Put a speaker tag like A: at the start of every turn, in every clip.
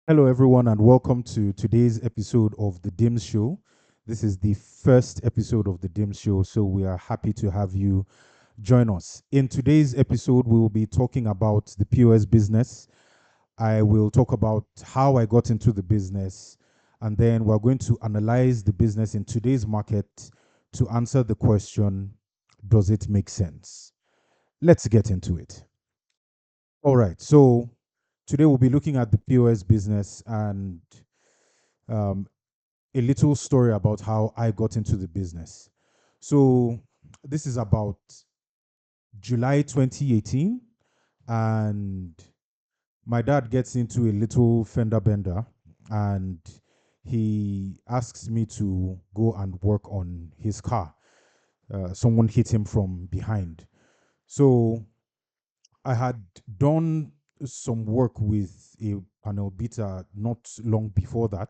A: Hello, everyone, and welcome to today's episode of The Dims Show. This is the first episode of The Dims Show, so we are happy to have you join us. In today's episode, we will be talking about the POS business. I will talk about how I got into the business, and then we're going to analyze the business in today's market to answer the question, does it make sense? Let's get into it. All right, so today we'll be looking at the POS business and um, a little story about how I got into the business. So, this is about July 2018, and my dad gets into a little fender bender and he asks me to go and work on his car. Someone hit him from behind. So, I had done some work with a panel beater not long before that.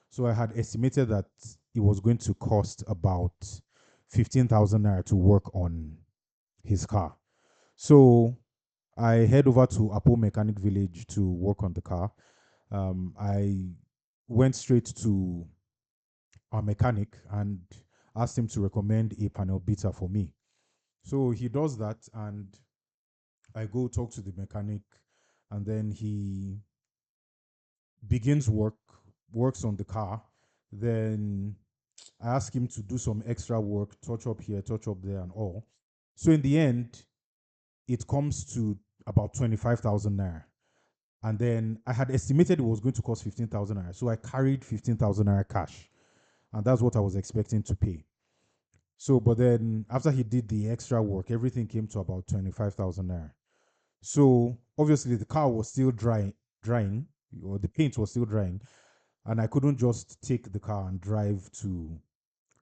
A: So I had estimated that it was going to cost about 15,000 naira to work on his car. So I head over to Apo Mechanic Village to work on the car. I went straight to our mechanic and asked him to recommend a panel beater for me. So he does that, and I go talk to the mechanic, and then he begins works on the car. Then I ask him to do some extra work, touch up here, touch up there, and all. So in the end, it comes to about 25,000 naira. And then I had estimated it was going to cost 15,000 naira. So I carried 15,000 naira cash. And that's what I was expecting to pay. So, but then after he did the extra work, everything came to about 25,000 naira. So obviously the car was still drying, or the paint was still drying, and I couldn't just take the car and drive to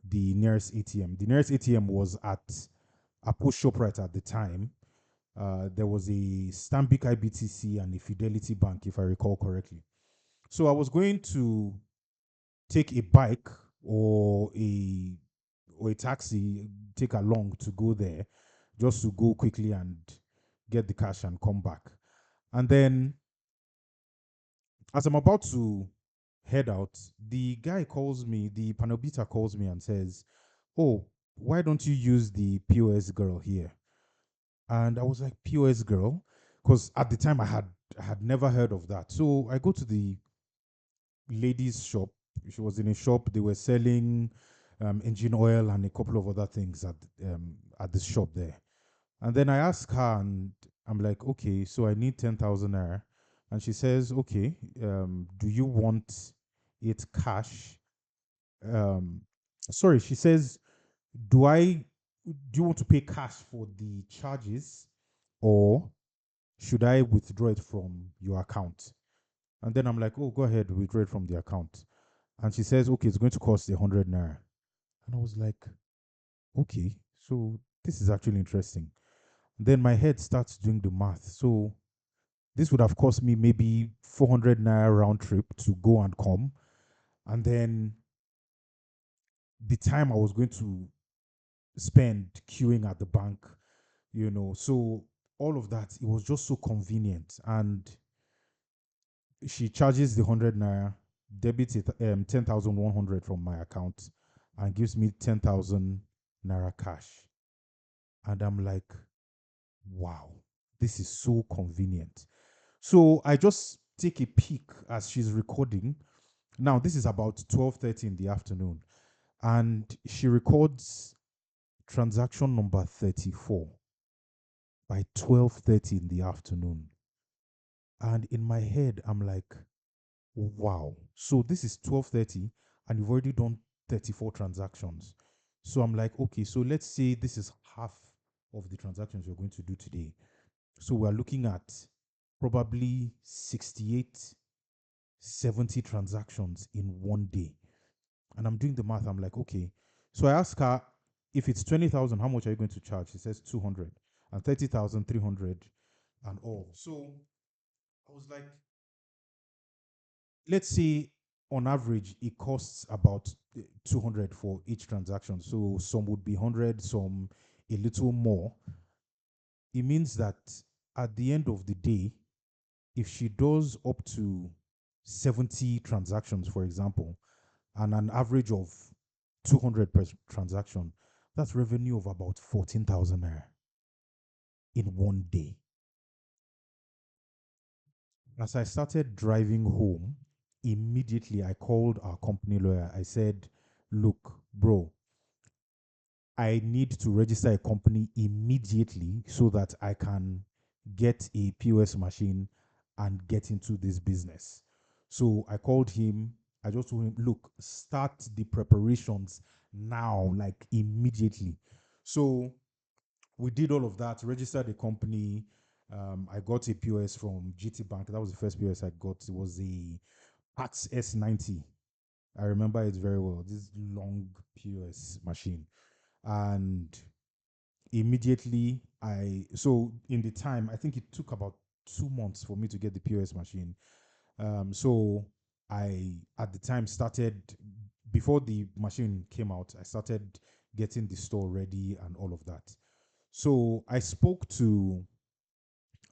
A: the nearest ATM. The nearest ATM was at Apo Shoprite at the time. There was a Stanbic IBTC and a Fidelity Bank, if I recall correctly. So I was going to take a bike or a taxi, take along to go there, just to go quickly and get the cash and come back. And then as I'm about to head out, the guy calls me, the panel beater calls me and says, "Oh, why don't you use the POS girl here?" And I was like, "POS girl?" Because at the time I had never heard of that. So I go to the lady's shop. She was in a shop. They were selling engine oil and a couple of other things at the shop there. And then I ask her, and I'm like, "Okay, so I need 10,000 naira." And she says, "Okay, do you want it cash?" Um, sorry, she says, do you want to pay cash for the charges, or should I withdraw it from your account? And then I'm like, "Oh, go ahead, withdraw it from the account." And she says, "Okay, it's going to cost 100 naira." And I was like, "Okay, so this is actually interesting." Then my head starts doing the math. So this would have cost me maybe 400 naira round trip to go and come. And then the time I was going to spend queuing at the bank. So all of that, it was just so convenient. And she charges the 100 naira, debits it 10,100 from my account, and gives me 10,000 naira cash. And I'm like, wow, this is so convenient. So I just take a peek as she's recording. Now this is about 12:30 in the afternoon, and she records transaction number 34 by 12:30 in the afternoon. And in my head, I'm like, wow. So this is 12:30 and you've already done 34 transactions. So I'm like, okay, so let's say this is half of the transactions you're going to do today. So we're looking at probably 68, 70 transactions in one day. And I'm doing the math. I'm like, okay. So I ask her, if it's 20,000, how much are you going to charge? She says 200, and 30,000, 300, and all. So I was like, let's say on average, it costs about 200 for each transaction. So some would be 100, some a little more. It means that at the end of the day, if she does up to 70 transactions, for example, and an average of 200 per transaction, that's revenue of about 14,000 naira in one day. As I started driving home, immediately I called our company lawyer. I said, look, bro, I need to register a company immediately so that I can get a POS machine and get into this business. So I called him. I just told him, look, start the preparations now, like immediately. So we did all of that, registered the company. I got a POS from GT Bank. That was the first POS I got. It was a PAX S90. I remember it very well. This long POS machine. And immediately so in the time, I think it took about 2 months for me to get the POS machine. So I, at the time, started, before the machine came out, I started getting the store ready and all of that. So I spoke to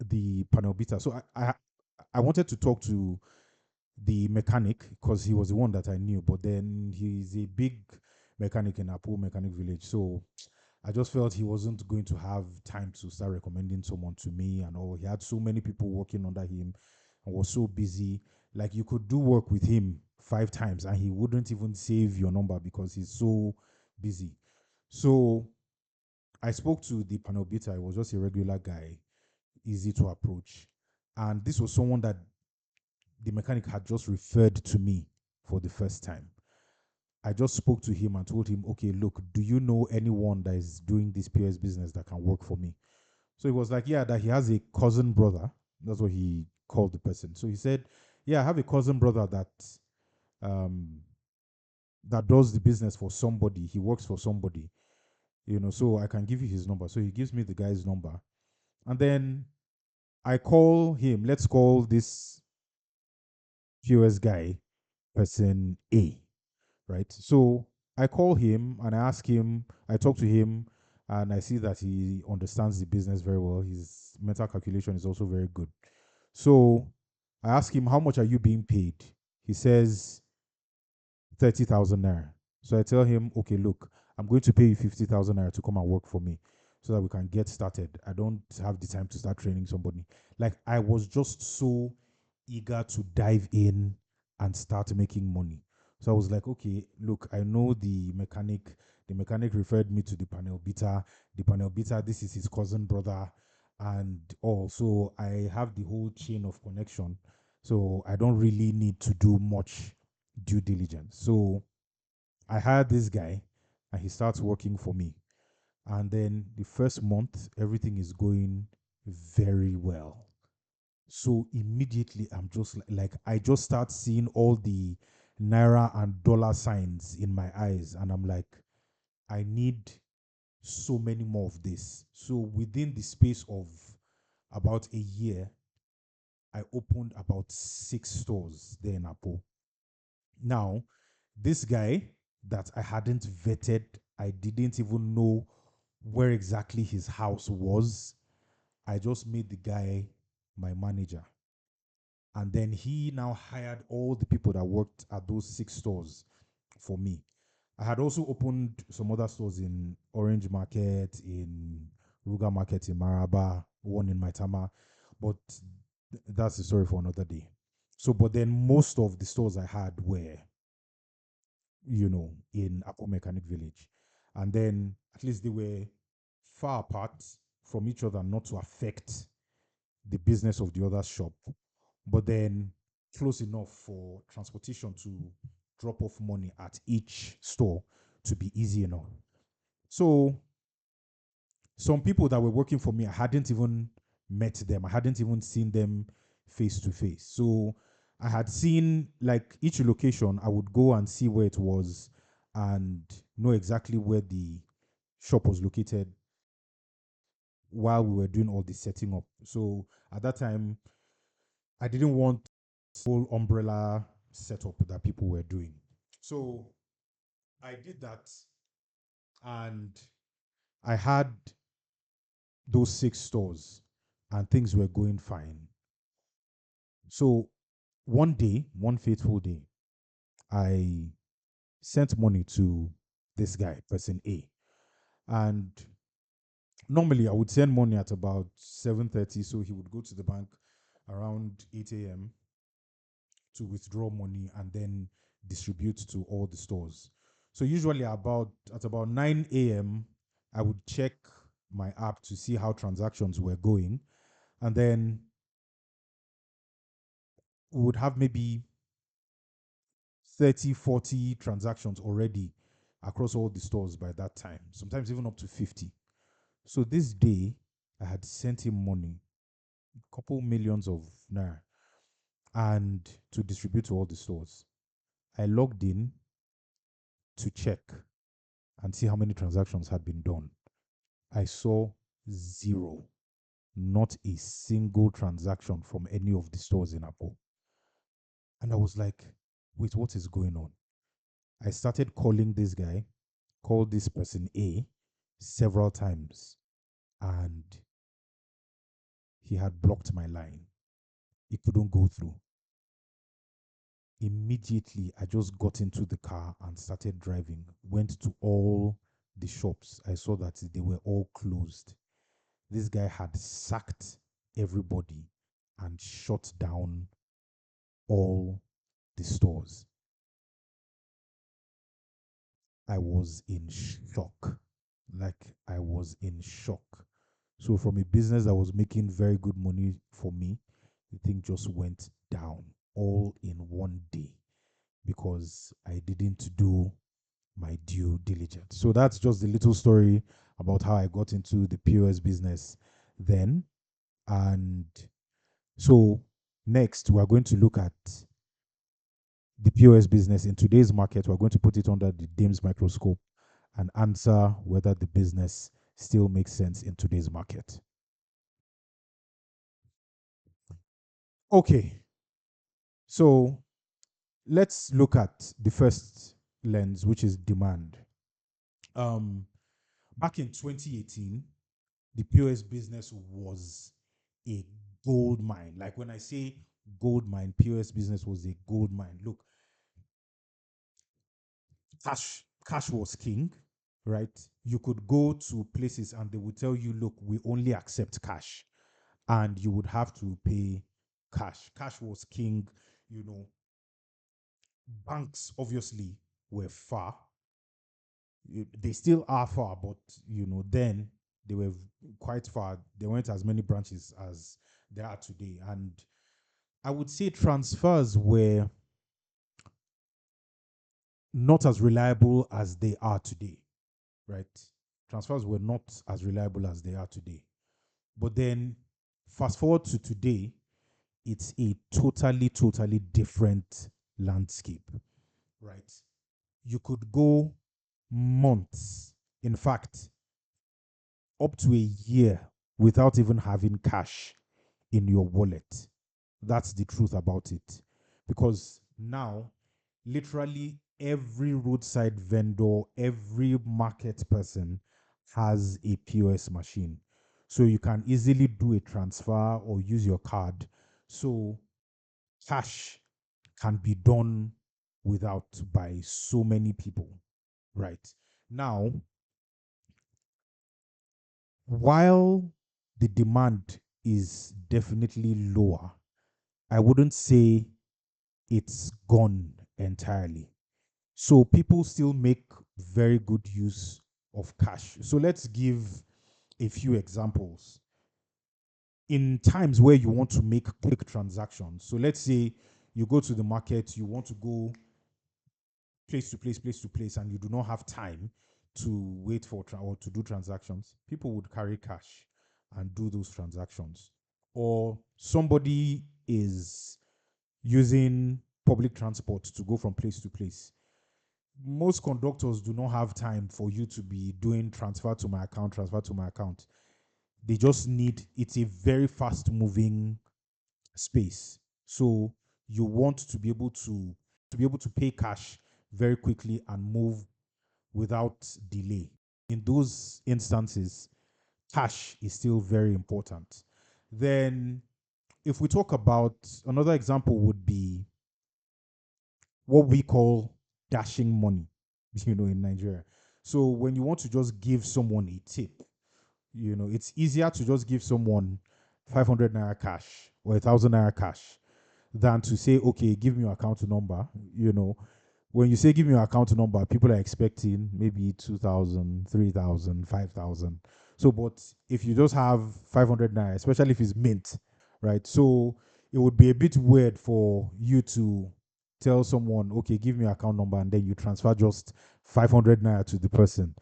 A: the panel beater. So I wanted to talk to the mechanic because he was the one that I knew, but then he's a big mechanic in Apo Mechanic Village. So I just felt he wasn't going to have time to start recommending someone to me and all. He had so many people working under him and was so busy. Like, you could do work with him 5 times and he wouldn't even save your number because he's so busy. So I spoke to the panel beater. He was just a regular guy, easy to approach. And this was someone that the mechanic had just referred to me for the first time. I just spoke to him and told him, okay, look, do you know anyone that is doing this PS business that can work for me? So he was like, yeah, that he has a cousin brother. That's what he called the person. So he said, yeah, I have a cousin brother um that does the business for somebody. He works for somebody, so I can give you his number. So he gives me the guy's number. And then I call him. Let's call this POS guy person A, right? So I call him and I ask him, I talk to him, and I see that he understands the business very well. His mental calculation is also very good. So I ask him, how much are you being paid? He says 30,000 naira. So I tell him, okay, look, I'm going to pay you 50,000 naira to come and work for me so that we can get started. I don't have the time to start training somebody. Like, I was just so eager to dive in and start making money. So I was like, okay, look, I know the mechanic. The mechanic referred me to the panel beater. The panel beater, this is his cousin brother. And also, I have the whole chain of connection. So I don't really need to do much due diligence. So I hired this guy and he starts working for me. And then the first month, everything is going very well. So immediately, I'm just like, I just start seeing all the naira and dollar signs in my eyes. And I'm like, I need so many more of this. So within the space of about a year, I opened about 6 stores there in Apo. Now, this guy that I hadn't vetted, I didn't even know where exactly his house was. I just made the guy my manager. And then he now hired all the people that worked at those 6 stores for me. I had also opened some other stores in Orange Market, in Ruga Market, in Maraba, one in Maitama, but that's the story for another day. So, but then most of the stores I had were, in Apo Mechanic Village. And then at least they were far apart from each other, not to affect the business of the other shop, but then close enough for transportation to drop off money at each store to be easy enough. So some people that were working for me, I hadn't even met them. I hadn't even seen them face to face. So I had seen, like, each location, I would go and see where it was and know exactly where the shop was located while we were doing all the setting up. So at that time, I didn't want whole umbrella setup that people were doing. So I did that and I had those 6 stores and things were going fine. So One day, one fateful day, I sent money to this guy, person A. And normally I would send money at about 7:30, so he would go to the bank around 8 a.m. to withdraw money and then distribute to all the stores. So usually about at about 9 a.m. I would check my app to see how transactions were going, and then we would have maybe 30, 40 transactions already across all the stores by that time, sometimes even up to 50. So this day, I had sent him money, a couple millions of naira, and to distribute to all the stores. I logged in to check and see how many transactions had been done. I saw zero, not a single transaction from any of the stores in Apo. And I was like, wait, what is going on? I started calling this guy, called this person A several times, and he had blocked my line. It couldn't go through. Immediately, I just got into the car and started driving. Went to all the shops. I saw that they were all closed. This guy had sacked everybody and shut down all the stores. I was in shock. Like, I was in shock. So, from a business that was making very good money for me, the thing just went down all in one day because I didn't do my due diligence. So, that's just the little story about how I got into the POS business then. And so, next, we're going to look at the POS business in today's market. We're going to put it under the DIMS microscope and answer whether the business still makes sense in today's market. Okay, so let's look at the first lens, which is demand. Um, Back in 2018, the POS business was a gold mine. Like when I say gold mine, POS business was a gold mine. Look, cash was king, right? You could go to places and they would tell you, look, we only accept cash, and you would have to pay cash. Cash was king. You know, banks obviously were far. They still are far, but then they were quite far. There weren't as many branches as there are today, and I would say transfers were not as reliable as they are today, right? Transfers were not as reliable as they are today. But then, fast forward to today, it's a totally, totally different landscape, right? You could go months, in fact, up to a year without even having cash in your wallet. That's the truth about it. Because now, literally every roadside vendor, every market person has a POS machine. So you can easily do a transfer or use your card. So cash can be done without by so many people, right? Now, while the demand is definitely lower, I wouldn't say it's gone entirely. So people still make very good use of cash. So let's give a few examples. In times where you want to make quick transactions, so let's say you go to the market, you want to go place to place, and you do not have time to wait for or to do transactions, people would carry cash and do those transactions. Or somebody is using public transport to go from place to place. Most conductors do not have time for you to be doing transfer to my account, transfer to my account. They just need, it's a very fast moving space. So you want to be able to pay cash very quickly and move without delay. In those instances, cash is still very important. Then if we talk about another example, would be what we call dashing money, in Nigeria. So when you want to just give someone a tip, it's easier to just give someone 500 naira cash or 1,000 naira cash than to say, okay, give me your account number. You know, when you say give me your account number, people are expecting maybe 2,000, 3,000, 5,000. So, but if you just have 500 naira, especially if it's mint, right? So it would be a bit weird for you to tell someone, okay, give me your account number, and then you transfer just 500 naira to the person.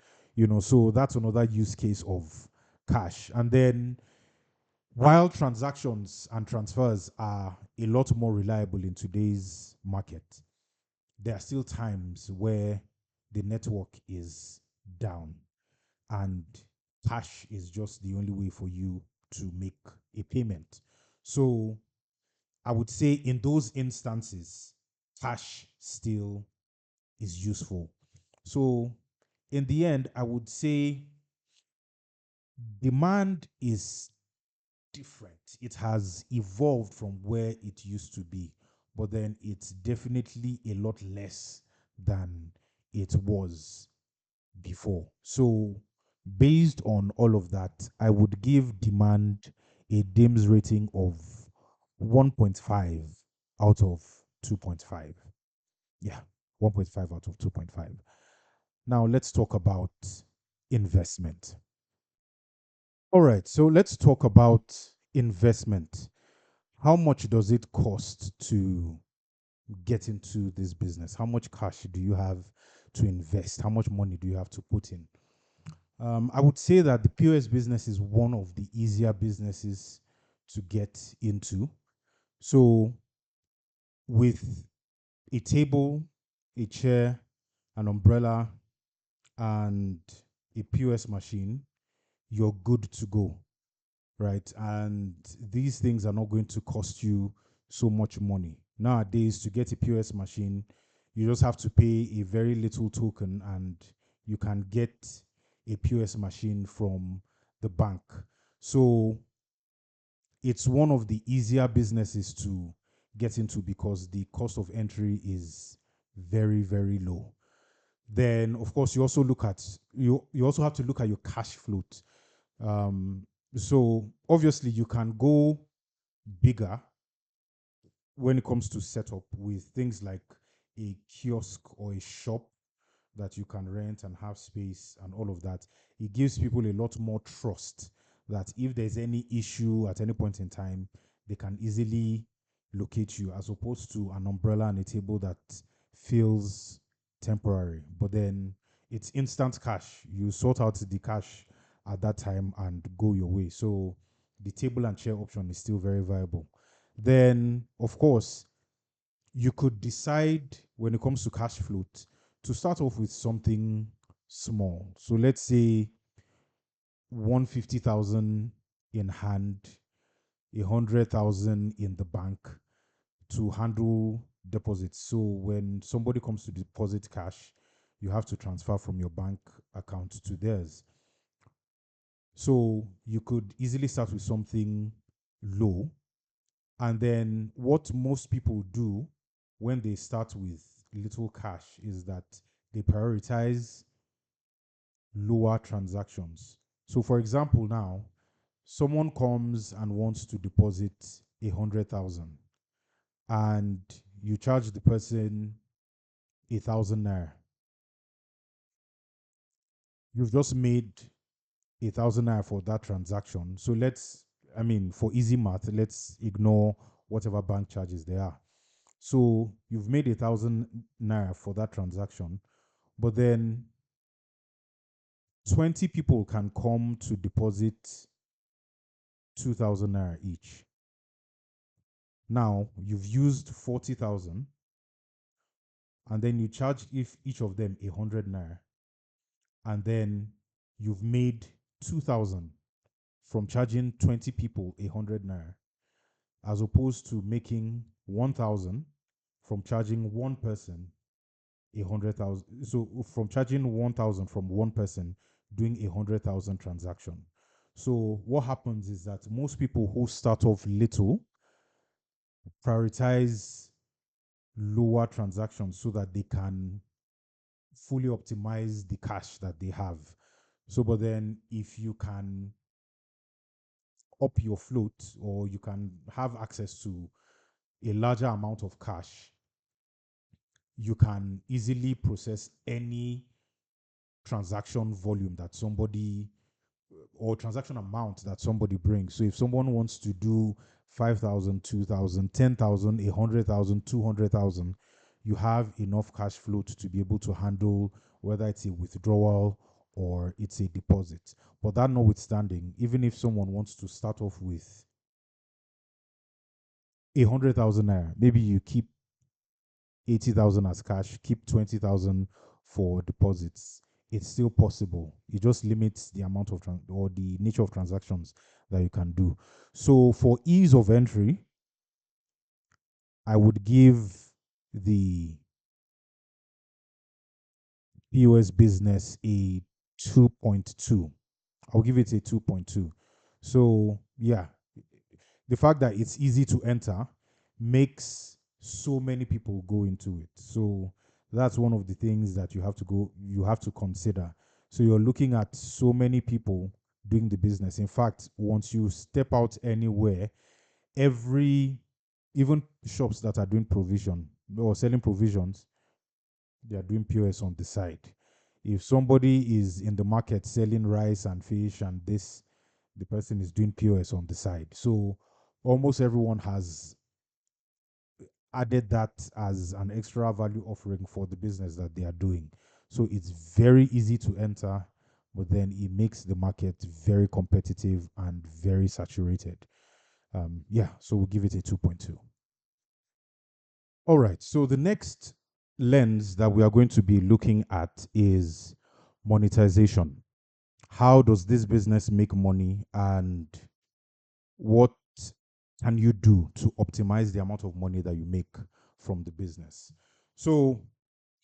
A: So that's another use case of cash. And then while transactions and transfers are a lot more reliable in today's market, there are still times where the network is down and cash is just the only way for you to make a payment. So I would say in those instances, cash still is useful. So in the end, I would say demand is different. It has evolved from where it used to be, but then it's definitely a lot less than it was before. So, based on all of that, I would give demand a DIMS rating of 1.5 out of 2.5. Yeah, 1.5 out of 2.5. Now, let's talk about investment. All right, so let's talk about investment. How much does it cost to get into this business? How much cash do you have to invest? How much money do you have to put in? I would say that the POS business is one of the easier businesses to get into. So, with a table, a chair, an umbrella, and a POS machine, you're good to go, right? And these things are not going to cost you so much money. Nowadays, to get a POS machine, you just have to pay a very little token and you can get a POS machine from the bank. So it's one of the easier businesses to get into because the cost of entry is very, very low. Then, of course, you also have to look at your cash float. Um, so obviously you can go bigger when it comes to setup with things like a kiosk or a shop that you can rent and have space and all of that. It gives people a lot more trust that if there's any issue at any point in time, they can easily locate you, as opposed to an umbrella and a table that feels temporary. But then it's instant cash. You sort out the cash at that time and go your way. So the table and chair option is still very viable. Then, of course, you could decide when it comes to cash float to start off with something small. So let's say 150,000 in hand, 100,000 in the bank to handle deposits. So when somebody comes to deposit cash, you have to transfer from your bank account to theirs. So you could easily start with something low. And then what most people do when they start with little cash is that they prioritize lower transactions. So, for example, now someone comes and wants to deposit 100,000, and you charge the person 1,000 naira. You've just made 1,000 naira for that transaction. So for easy math, let's ignore whatever bank charges there are. So you've made 1,000 naira for that transaction, but then 20 people can come to deposit 2,000 naira each. Now you've used 40,000, and then you charge if each of them 100 naira, and then you've made 2,000 from charging 20 people 100 naira, as opposed to making 1,000 from charging one person 100,000. So from charging 1,000 from one person doing 100,000 transaction. So what happens is that most people who start off little prioritize lower transactions so that they can fully optimize the cash that they have. So, but then if you can up your float or you can have access to a larger amount of cash, you can easily process any transaction volume that somebody or transaction amount that somebody brings. So if someone wants to do 5,000, 2,000, 10,000, 100,000, 200,000, you have enough cash float to be able to handle whether it's a withdrawal or it's a deposit. But that notwithstanding, even if someone wants to start off with 100,000 naira, maybe you keep 80,000 as cash, keep 20,000 for deposits. It's still possible. It just limits the amount of or the nature of transactions that you can do. So for ease of entry, I would give the POS business a 2.2. I'll give it a 2.2. So yeah, the fact that it's easy to enter makes so many people go into it. So that's one of the things that you have to consider. So you're looking at so many people doing the business. In fact, once you step out anywhere, every even shops that are doing provision or selling provisions, they are doing POS on the side. If somebody is in the market selling rice and fish and this, the person is doing POS on the side. So almost everyone has added that as an extra value offering for the business that they are doing. So it's very easy to enter, but then it makes the market very competitive and very saturated. Yeah, so we'll give it a 2.2. All right, so the next lens that we are going to be looking at is monetization. How does this business make money, and what can you do to optimize the amount of money that you make from the business? So,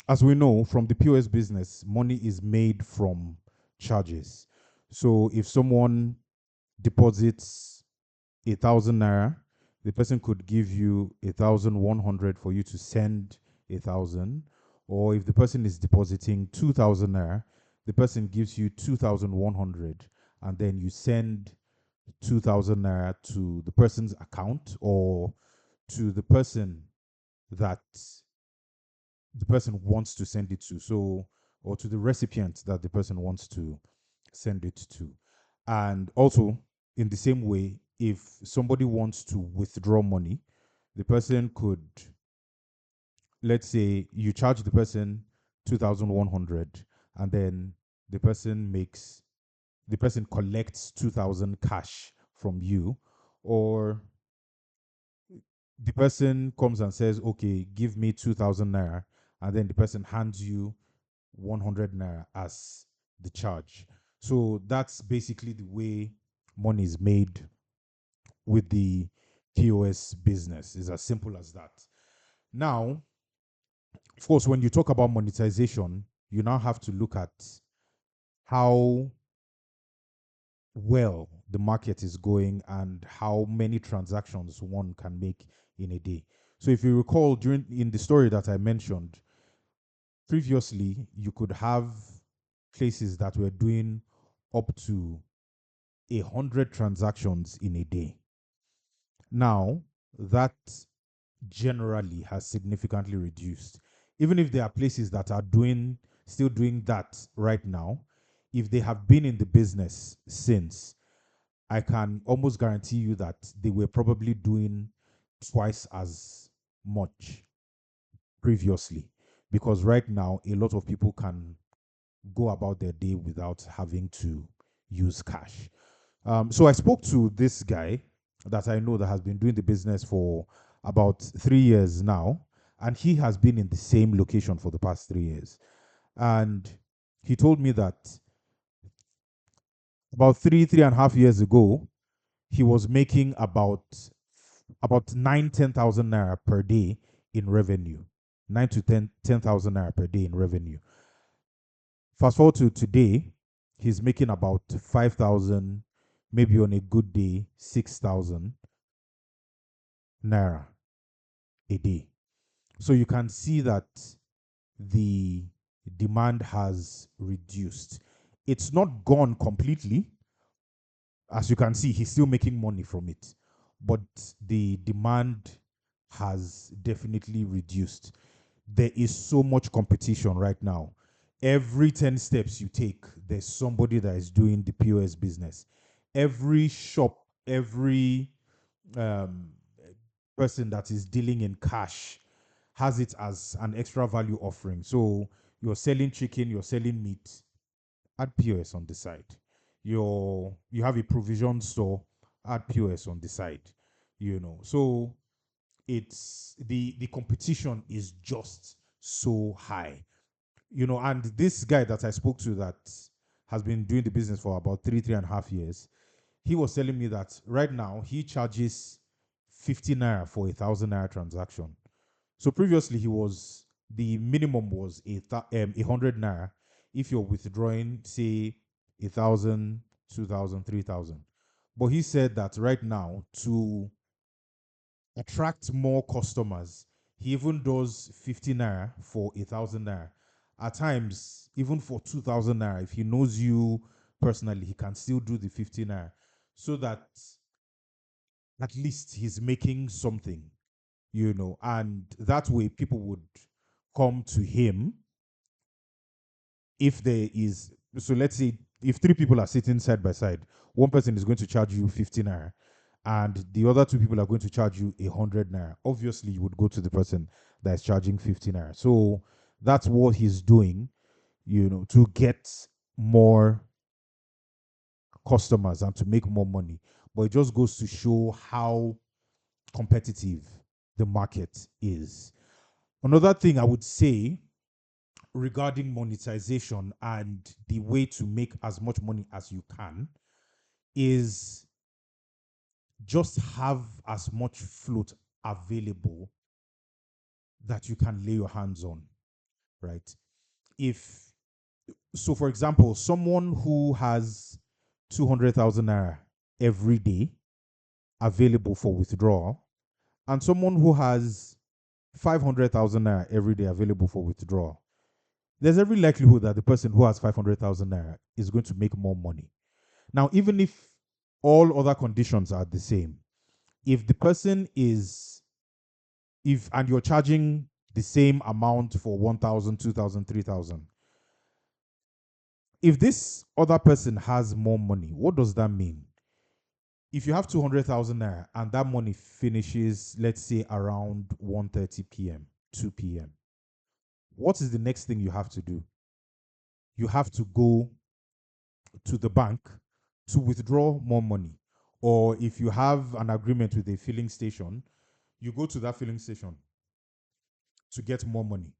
A: as we know from the POS business, money is made from charges. So, if someone deposits 1,000 naira, the person could give you 1,100 for you to send 1,000. Or if the person is depositing 2,000 naira, the person gives you 2,100, and then you send 2,000 naira to the person's account or to the person that the person wants to send it to. So, or to the recipient that the person wants to send it to. And also, in the same way, if somebody wants to withdraw money, the person could, let's say, you charge the person 2,100, and then the person makes, the person collects 2,000 cash from you, or the person comes and says, okay, give me 2,000 naira, and then the person hands you 100 naira as the charge. So that's basically the way money is made with the POS business. It's as simple as that. Now, of course, when you talk about monetization, you now have to look at how well the market is going and how many transactions one can make in a day. So if you recall during in the story that I mentioned previously, you could have places that were doing up to 100 transactions in a day. Now, that generally has significantly reduced. Even if there are places that are doing still doing that right now, if they have been in the business since, I can almost guarantee you that they were probably doing twice as much previously. Because right now, a lot of people can go about their day without having to use cash. So I spoke to this guy that I know that has been doing the business for about 3 years now, and he has been in the same location for the past 3 years. And he told me that about 3.5 years ago, he was making about 9, 10,000 naira per day in revenue. 9 to 10,000 naira per day in revenue. Fast forward to today, he's making about 5,000, maybe on a good day, 6,000 naira. a day. So you can see that the demand has reduced. It's not gone completely. As you can see, he's still making money from it, but the demand has definitely reduced. There is so much competition right now. Every 10 steps you take, there's somebody that is doing the POS business. Every shop, every um, person that is dealing in cash has it as an extra value offering. So you're selling chicken, you're selling meat, add POS on the side. You have a provision store, add POS on the side. So it's the competition is just so high. And this guy that I spoke to that has been doing the business for about 3.5 years, he was telling me that right now he charges 50 naira for 1,000 naira transaction. So previously the minimum was 100 naira if you're withdrawing, say, 1,000, 2,000, 3,000. But he said that right now, to attract more customers, he even does 50 naira for 1,000 naira. At times, even for 2,000 naira, if he knows you personally, he can still do the 50 naira, so that at least he's making something, and that way people would come to him. If there is, so let's say if three people are sitting side by side, one person is going to charge you 50 naira and the other two people are going to charge you 100 naira. Obviously, you would go to the person that is charging 50 naira. So that's what he's doing, to get more customers and to make more money. But it just goes to show how competitive the market is. Another thing I would say regarding monetization and the way to make as much money as you can is just have as much float available that you can lay your hands on, right? If so, for example, someone who has 200,000 naira every day available for withdrawal, and someone who has 500,000 naira every day available for withdrawal, there's every likelihood that the person who has 500,000 naira is going to make more money. Now, even if all other conditions are the same, if the person is, if, and you're charging the same amount for 1,000, 2,000, 3,000, if this other person has more money, what does that mean? If you have 200,000 naira and that money finishes, let's say around 1:30 p.m., 2 p.m., what is the next thing you have to do? You have to go to the bank to withdraw more money. Or if you have an agreement with a filling station, you go to that filling station to get more money.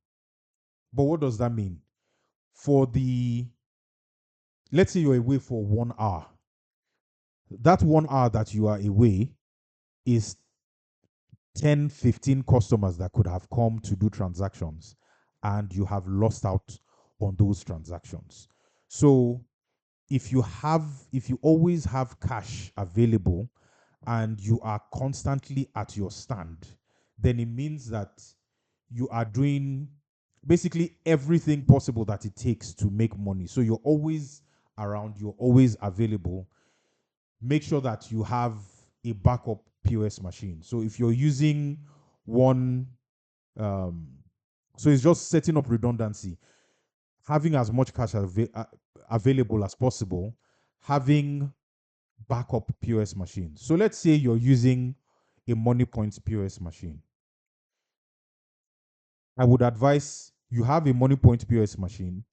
A: But what does that mean? For the, let's say you're away for 1 hour. That 1 hour that you are away is 10, 15 customers that could have come to do transactions, and you have lost out on those transactions. So if you always have cash available and you are constantly at your stand, then it means that you are doing basically everything possible that it takes to make money. So you're always around, you're always available. Make sure that you have a backup POS machine. So if you're using one, um, so it's just setting up redundancy, having as much cash available as possible, having backup POS machine. So let's say you're using a Money Point POS machine. I would advise you have a Money Point POS machine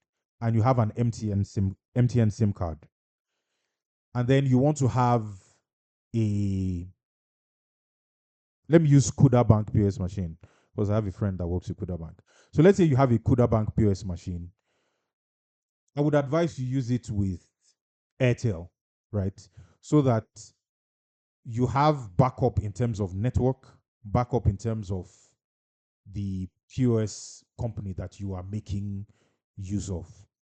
A: and you have an MTN SIM card. And then you want to have a, let me use Kuda Bank POS machine because I have a friend that works with Kuda Bank. So let's say you have a Kuda Bank POS machine. I would advise you use it with Airtel, right? So that you have backup in terms of network, backup in terms of the POS company that you are making use of.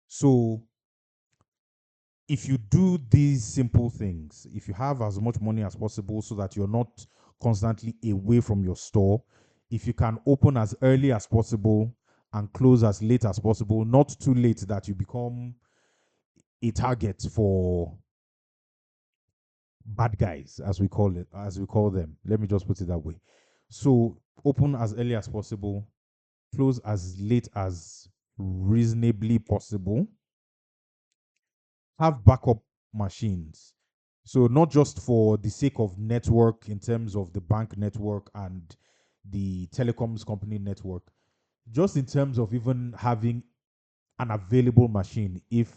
A: So if you do these simple things, if you have as much money as possible so that you're not constantly away from your store, if you can open as early as possible and close as late as possible, not too late that you become a target for bad guys, as we call it, as we call them. Let me just put it that way. So open as early as possible, close as late as reasonably possible. Have backup machines. So not just for the sake of network in terms of the bank network and the telecoms company network, just in terms of even having an available machine if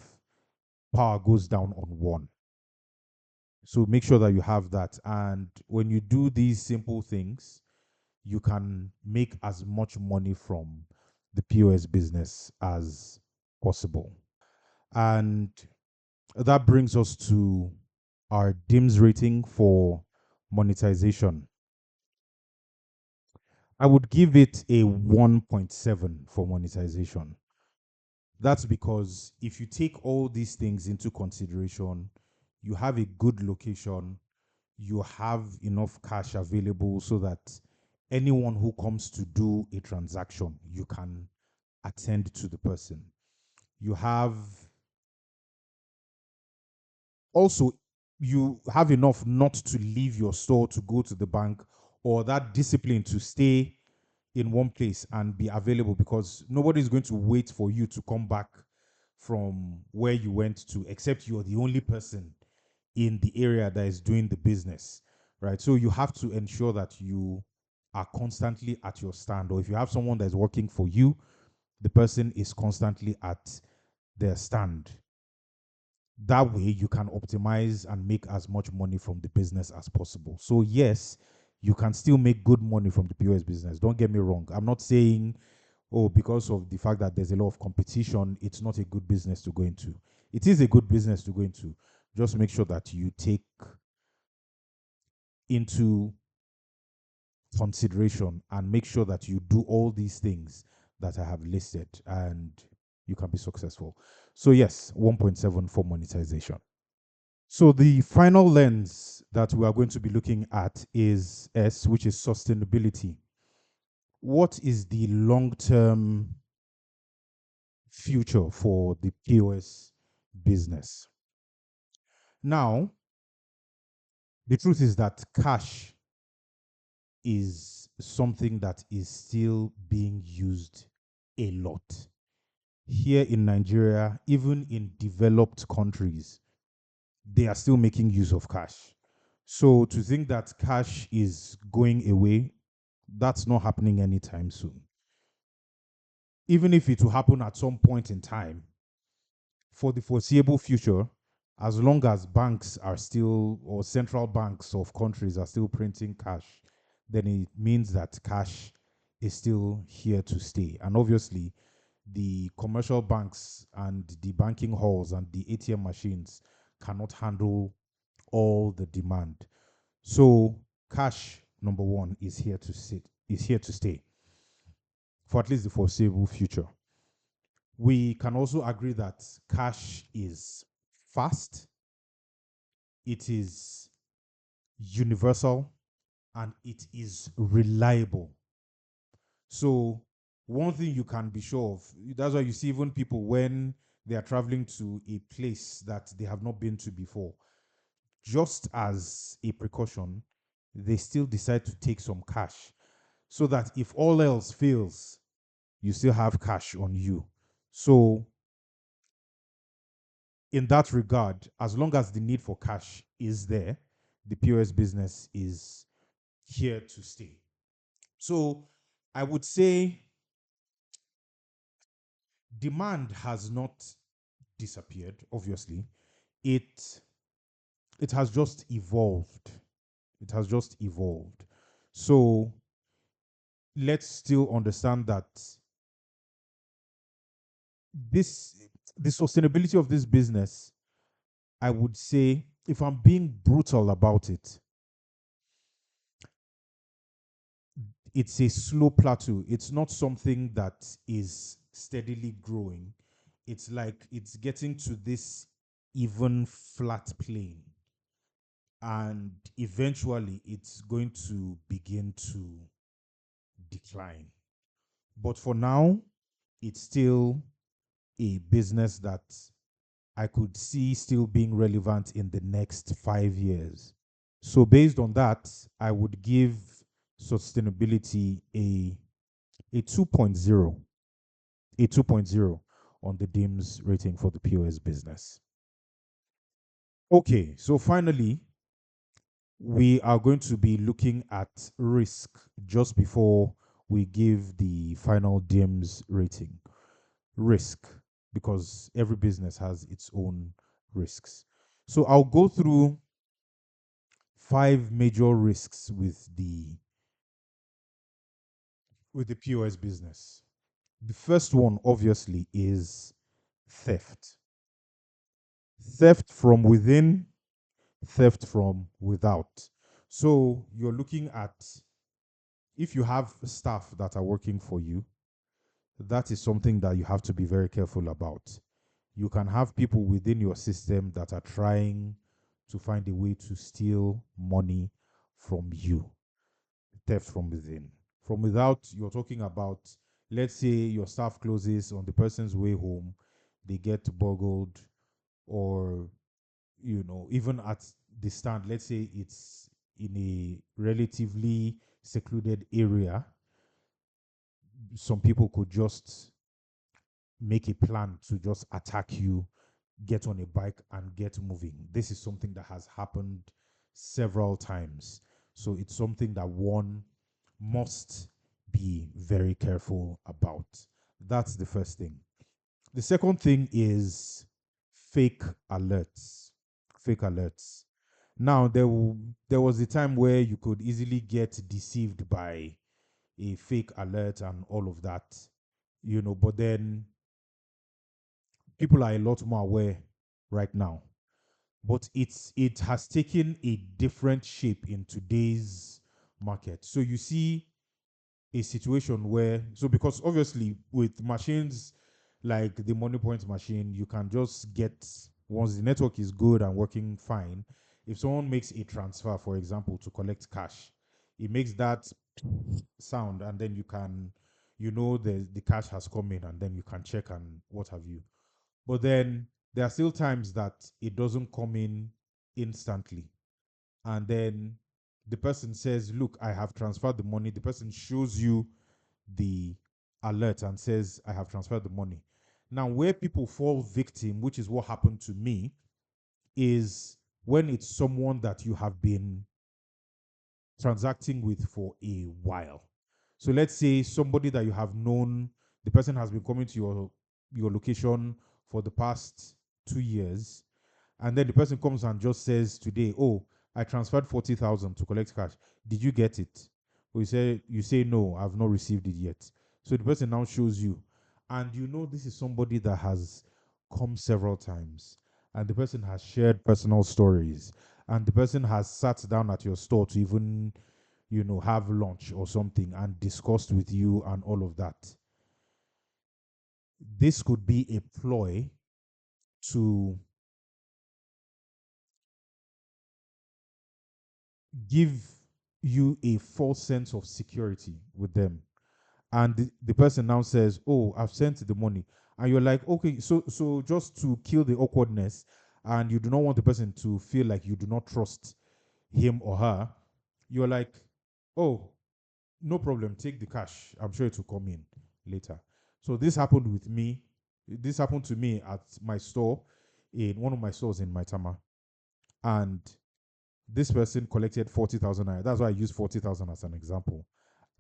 A: power goes down on one. So make sure that you have that. And when you do these simple things, you can make as much money from the POS business as possible. And that brings us to our DIMS rating for monetization. I would give it a 1.7 for monetization. That's because if you take all these things into consideration, you have a good location, you have enough cash available so that anyone who comes to do a transaction, you can attend to the person. You have also, you have enough not to leave your store to go to the bank, or that discipline to stay in one place and be available, because nobody is going to wait for you to come back from where you went to, except you're the only person in the area that is doing the business, right? So you have to ensure that you are constantly at your stand, or if you have someone that is working for you, the person is constantly at their stand. That way you can optimize and make as much money from the business as possible. So yes, you can still make good money from the POS business. Don't get me wrong. I'm not saying, oh, because of the fact that there's a lot of competition, it's not a good business to go into. It is a good business to go into. Just make sure that you take into consideration and make sure that you do all these things that I have listed, and you can be successful. So yes, 1.7 for monetization. So the final lens that we are going to be looking at is S, which is sustainability. What is the long-term future for the POS business? Now, the truth is that cash is something that is still being used a lot. Here in Nigeria, even in developed countries, they are still making use of cash. So to think that cash is going away, that's not happening anytime soon. Even if it will happen at some point in time, for the foreseeable future, as long as banks are still, or central banks of countries are still printing cash, then it means that cash is still here to stay. And obviously, the commercial banks and the banking halls and the ATM machines cannot handle all the demand. So cash, number one, is here to stay for at least the foreseeable future. We can also agree that cash is fast, it is universal, and it is reliable. So one thing you can be sure of, that's why you see even people when they are traveling to a place that they have not been to before, just as a precaution, they still decide to take some cash so that if all else fails, you still have cash on you. So in that regard, as long as the need for cash is there, the POS business is here to stay. So I would say demand has not disappeared, obviously. It it has just evolved. It has just evolved. So let's still understand that this the sustainability of this business, I would say, if I'm being brutal about it, it's a slow plateau. It's not something that is steadily growing. It's like it's getting to this even flat plane. And eventually it's going to begin to decline. But for now, it's still a business that I could see still being relevant in the next 5 years. So based on that, I would give sustainability a 2.0, a 2.0 on the DIMS rating for the POS business. Okay, so finally, we are going to be looking at risk just before we give the final DIMS rating. Risk, because every business has its own risks. So I'll go through five major risks with the POS business. The first one obviously is theft. Theft from within, theft from without. So you're looking at, if you have staff that are working for you, that is something that you have to be very careful about. You can have people within your system that are trying to find a way to steal money from you. Theft from within. From without, you're talking about, let's say your staff closes on the person's way home, they get burgled, or even at the stand, let's say it's in a relatively secluded area, some people could just make a plan to just attack you, get on a bike and get moving. This is something that has happened several times. So it's something that one must be very careful about. That's the first thing. The second thing is fake alerts. Fake alerts. Now, there was a time where you could easily get deceived by a fake alert and all of that, but then people are a lot more aware right now. But it has taken a different shape in today's market. So you see a situation where, so because obviously with machines like the money point machine, you can just get, once the network is good and working fine, if someone makes a transfer, for example, to collect cash, it makes that sound, and then the cash has come in, and then you can check and what have you. But then there are still times that it doesn't come in instantly. And then the person says, "Look, I have transferred the money." The person shows you the alert and says, "I have transferred the money." Now, where people fall victim, which is what happened to me, is when it's someone that you have been transacting with for a while. So let's say somebody that you have known, the person has been coming to your location for the past 2 years, and then the person comes and just says today, "Oh, I transferred 40,000 to collect cash. Did you get it?" Or you say no, I've not received it yet. So the person now shows you, and this is somebody that has come several times, and the person has shared personal stories, and the person has sat down at your store to even have lunch or something and discussed with you and all of that. This could be a ploy to give you a false sense of security with them. And the person now says, "Oh, I've sent the money." And you're like, "Okay, so just to kill the awkwardness, and you do not want the person to feel like you do not trust him or her, you're like, "Oh, no problem, take the cash. I'm sure it will come in later." So this happened with me. This happened to me at my store, in one of my stores in Maitama. And this person collected 40,000 naira. That's why I use 40,000 as an example.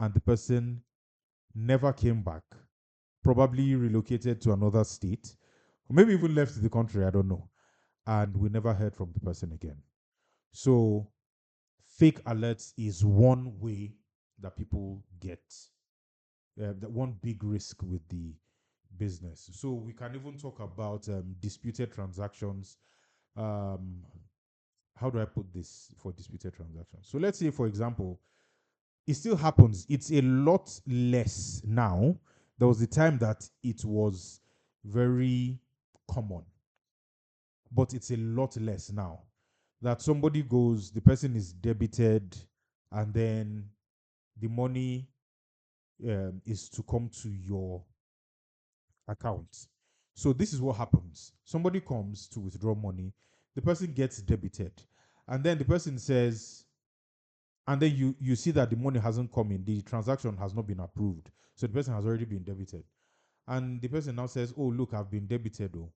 A: And the person never came back, probably relocated to another state, or maybe even left the country, I don't know. And we never heard from the person again. So, fake alerts is one way that people get, that one big risk with the business. So, we can even talk about disputed transactions. Um, how do I put this for disputed transactions? So, let's say, for example, it still happens. It's a lot less now. There was a time that it was very common, but it's a lot less now. That somebody goes, the person is debited, and then the money is to come to your account. So this is what happens. Somebody comes to withdraw money, the person gets debited, and then the person says, and then you see that the money hasn't come in, the transaction has not been approved. So the person has already been debited. And the person now says, "Oh, look, I've been debited." Oh.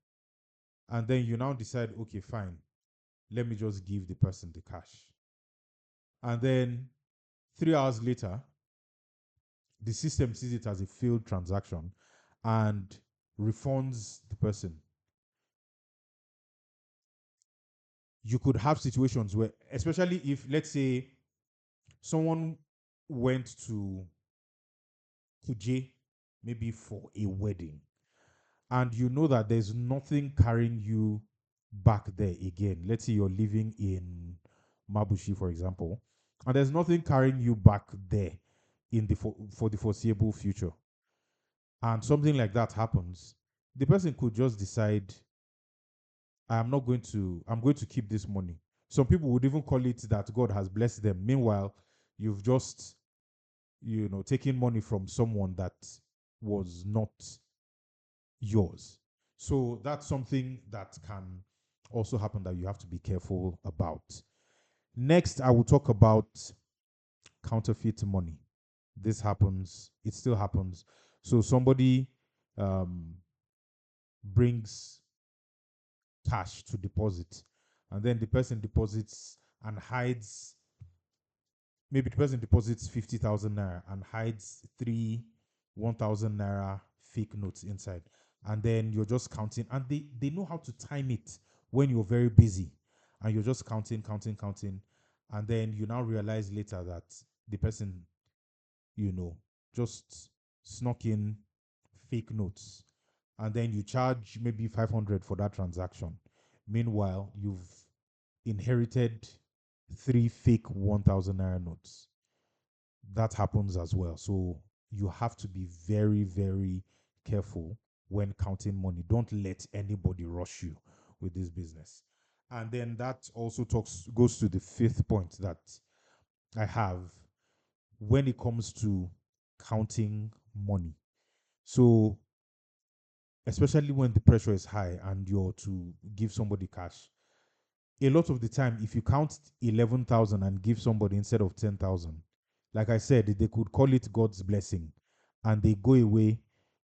A: And then you now decide, okay, fine, let me just give the person the cash. And then 3 hours later, the system sees it as a failed transaction and refunds the person. You could have situations where, especially if, let's say, someone went to Kuje maybe for a wedding, and you know that there's nothing carrying you back there again. Let's say you're living in Mabushi, for example, and there's nothing carrying you back there in for the foreseeable future, and something like that happens, the person could just decide, I'm going to keep this money. Some people would even call it that God has blessed them. Meanwhile, you've just, taken money from someone that was not yours. So that's something that can also happen that you have to be careful about. Next, I will talk about counterfeit money. This happens, it still happens. So somebody um, brings cash to deposit, and then the person deposits and hides. Maybe the person deposits 50,000 naira and hides three 1,000 naira fake notes inside. And then you're just counting, and they know how to time it when you're very busy, and you're just counting, counting, counting. And then you now realize later that the person, just snuck in fake notes. And then you charge maybe 500 for that transaction. Meanwhile, you've inherited three fake 1,000 naira notes. That happens as well. So you have to be very, very careful when counting money. Don't let anybody rush you with this business. And then that also goes to the fifth point that I have when it comes to counting money. So especially when the pressure is high and you're to give somebody cash, a lot of the time, if you count 11,000 and give somebody instead of 10,000, like I said, they could call it God's blessing, and they go away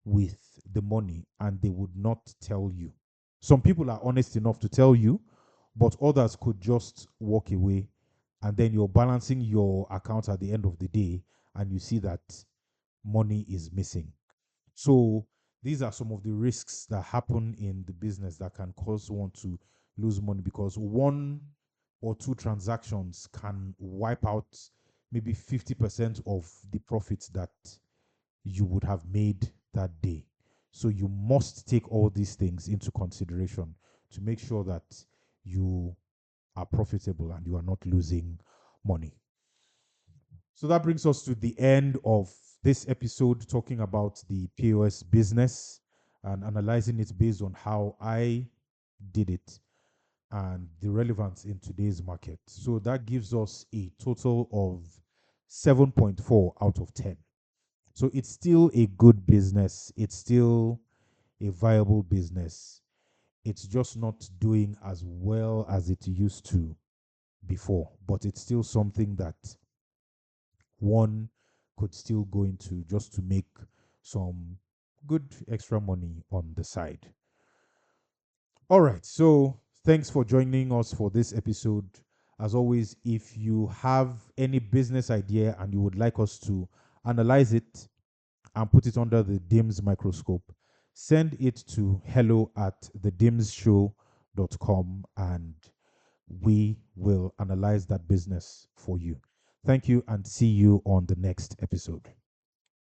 A: with the money and they would not tell you. Some people are honest enough to tell you, but others could just walk away, and then you're balancing your account at the end of the day and you see that money is missing. So these are some of the risks that happen in the business that can cause one to lose money, because one or two transactions can wipe out maybe 50% of the profits that you would have made that day. So you must take all these things into consideration to make sure that you are profitable and you are not losing money. So that brings us to the end of this episode talking about the POS business and analyzing it based on how I did it and the relevance in today's market. So that gives us a total of 7.4 out of 10. So it's still a good business, it's still a viable business. It's just not doing as well as it used to before, but it's still something that one could still go into just to make some good extra money on the side. All right. So thanks for joining us for this episode. As always, if you have any business idea and you would like us to analyze it and put it under the DIMS microscope, send it to hello@thedimsshow.com and we will analyze that business for you. Thank you and see you on the next episode.